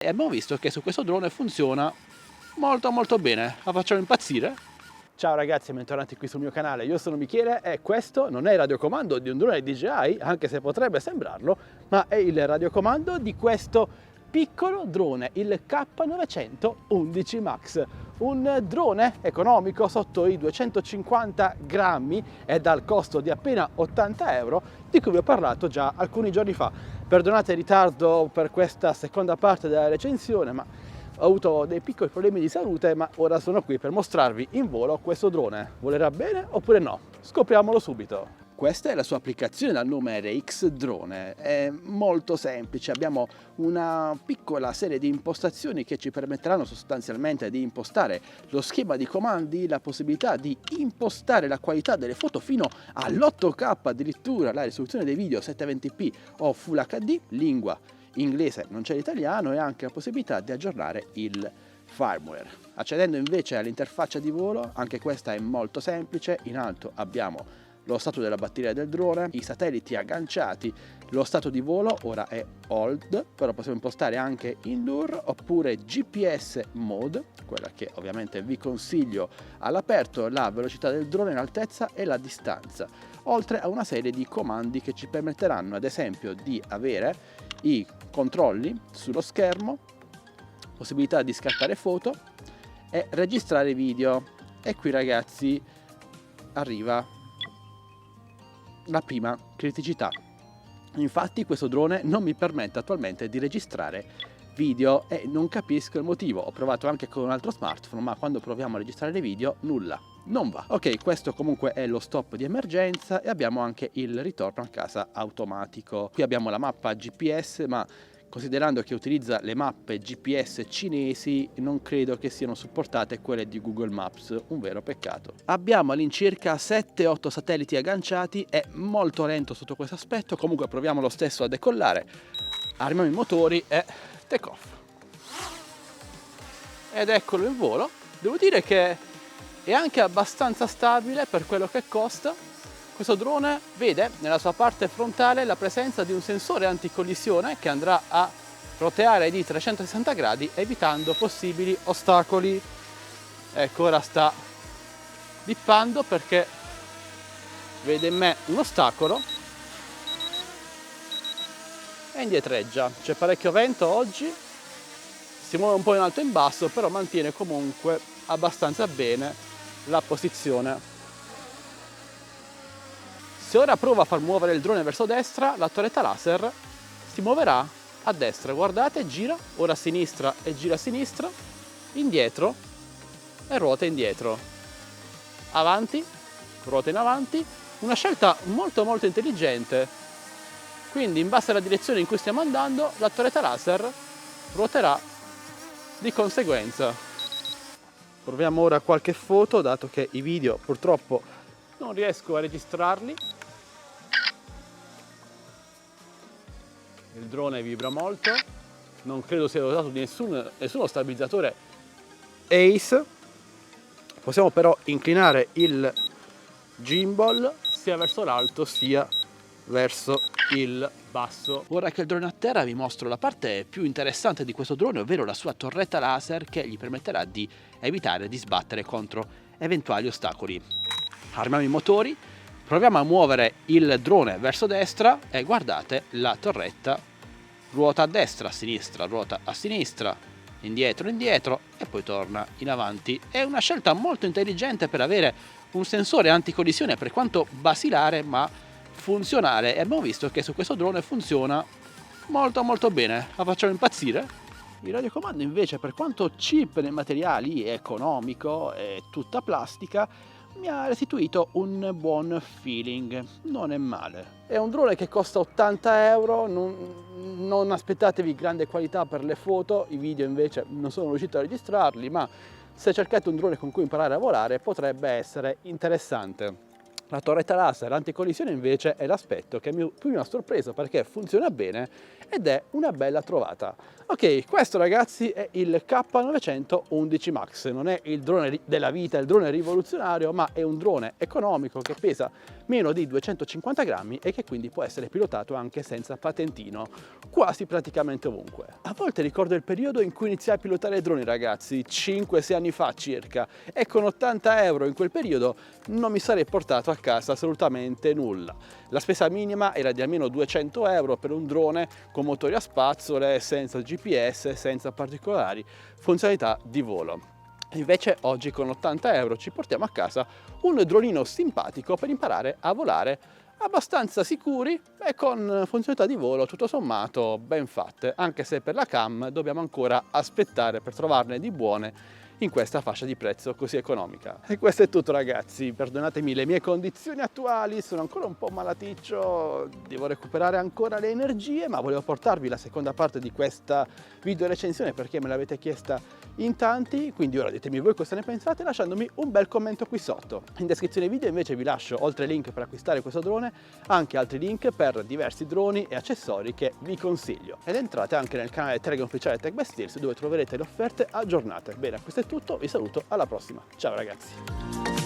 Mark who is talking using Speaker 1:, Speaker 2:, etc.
Speaker 1: E abbiamo visto che su questo drone funziona molto bene. La facciamo impazzire? Ciao ragazzi e bentornati qui sul mio canale, io sono Michele e questo non è il radiocomando di un drone DJI, anche se potrebbe sembrarlo, ma è il radiocomando di questo piccolo drone, il K911 Max, un drone economico sotto i 250 grammi e dal costo di appena 80 euro, di cui vi ho parlato già alcuni giorni fa. Perdonate il ritardo per questa seconda parte della recensione, ma ho avuto dei piccoli problemi di salute, ma ora sono qui per mostrarvi in volo questo drone. Volerà bene oppure no? Scopriamolo subito. Questa è la sua applicazione dal nome RX Drone, è molto semplice, abbiamo una piccola serie di impostazioni che ci permetteranno sostanzialmente di impostare lo schema di comandi, la possibilità di impostare la qualità delle foto fino all'8K addirittura, la risoluzione dei video 720p o Full HD, lingua inglese, non c'è l'italiano, e anche la possibilità di aggiornare il firmware. Accedendo invece all'interfaccia di volo, anche questa è molto semplice, in alto abbiamo lo stato della batteria del drone, i satelliti agganciati, lo stato di volo ora è hold, però possiamo impostare anche indoor oppure GPS mode, quella che ovviamente vi consiglio all'aperto, la velocità del drone, l'altezza e la distanza, oltre a una serie di comandi che ci permetteranno ad esempio di avere i controlli sullo schermo, possibilità di scattare foto e registrare video. E qui ragazzi arriva la prima criticità. Infatti questo drone non mi permette attualmente di registrare video e non capisco il motivo. Ho provato anche con un altro smartphone, ma quando proviamo a registrare video nulla, non va. Ok, questo comunque è lo stop di emergenza e abbiamo anche il ritorno a casa automatico. Qui abbiamo la mappa GPS, ma considerando che utilizza le mappe GPS cinesi, non credo che siano supportate quelle di Google Maps, un vero peccato. Abbiamo all'incirca 7-8 satelliti agganciati, è molto lento sotto questo aspetto, comunque proviamo lo stesso a decollare, armiamo i motori e take off. Ed eccolo in volo. Devo dire che è anche abbastanza stabile per quello che costa. Questo drone vede nella sua parte frontale la presenza di un sensore anticollisione che andrà a roteare di 360 gradi evitando possibili ostacoli. Ecco, ora sta dippando perché vede in me un ostacolo e indietreggia. C'è parecchio vento oggi, si muove un po' in alto e in basso, però mantiene comunque abbastanza bene la posizione. Se ora provo a far muovere il drone verso destra, la torretta laser si muoverà a destra. Guardate, gira, ora a sinistra e gira a sinistra, indietro e ruota indietro. Avanti, ruota in avanti. Una scelta molto intelligente. Quindi in base alla direzione in cui stiamo andando, la torretta laser ruoterà di conseguenza. Proviamo ora qualche foto, dato che i video purtroppo non riesco a registrarli. Il drone vibra molto, non credo sia dotato di nessuno stabilizzatore ACE. Possiamo però inclinare il gimbal sia verso l'alto sia verso il basso. Ora che il drone è a terra vi mostro la parte più interessante di questo drone, ovvero la sua torretta laser che gli permetterà di evitare di sbattere contro eventuali ostacoli. Armiamo i motori, proviamo a muovere il drone verso destra e guardate, la torretta ruota a destra, a sinistra, ruota a sinistra, indietro e poi torna in avanti. È una scelta molto intelligente per avere un sensore anticollisione, per quanto basilare ma funzionale, e abbiamo visto che su questo drone funziona molto bene. La facciamo impazzire? Il radiocomando invece, per quanto cheap nei materiali, economico e tutta plastica, mi ha restituito un buon feeling, non è male. È un drone che costa 80 euro, non aspettatevi grande qualità per le foto, i video invece non sono riuscito a registrarli, ma se cercate un drone con cui imparare a volare potrebbe essere interessante. La torretta laser anticollisione invece è l'aspetto che più mi ha sorpreso perché funziona bene ed è una bella trovata. Ok, questo ragazzi è il K911 Max, non è il drone della vita, il drone rivoluzionario, ma è un drone economico che pesa meno di 250 grammi e che quindi può essere pilotato anche senza patentino, quasi praticamente ovunque. A volte ricordo il periodo in cui iniziai a pilotare droni ragazzi, 5-6 anni fa circa, e con 80 euro in quel periodo non mi sarei portato a casa assolutamente nulla. La spesa minima era di almeno 200 euro per un drone con motori a spazzole, senza GPS, senza particolari funzionalità di volo. Invece oggi con 80 euro ci portiamo a casa un dronino simpatico per imparare a volare, abbastanza sicuri e con funzionalità di volo tutto sommato ben fatte, anche se per la cam dobbiamo ancora aspettare per trovarne di buone in questa fascia di prezzo così economica. E questo è tutto ragazzi, perdonatemi le mie condizioni attuali, sono ancora un po' malaticcio, devo recuperare ancora le energie, ma volevo portarvi la seconda parte di questa video recensione perché me l'avete chiesta in tanti, quindi ora ditemi voi cosa ne pensate lasciandomi un bel commento qui sotto. In descrizione video invece vi lascio, oltre ai link per acquistare questo drone, anche altri link per diversi droni e accessori che vi consiglio. Ed entrate anche nel canale Telegram ufficiale Tech by Steels dove troverete le offerte aggiornate. Bene, questo è tutto, vi saluto, alla prossima. Ciao ragazzi!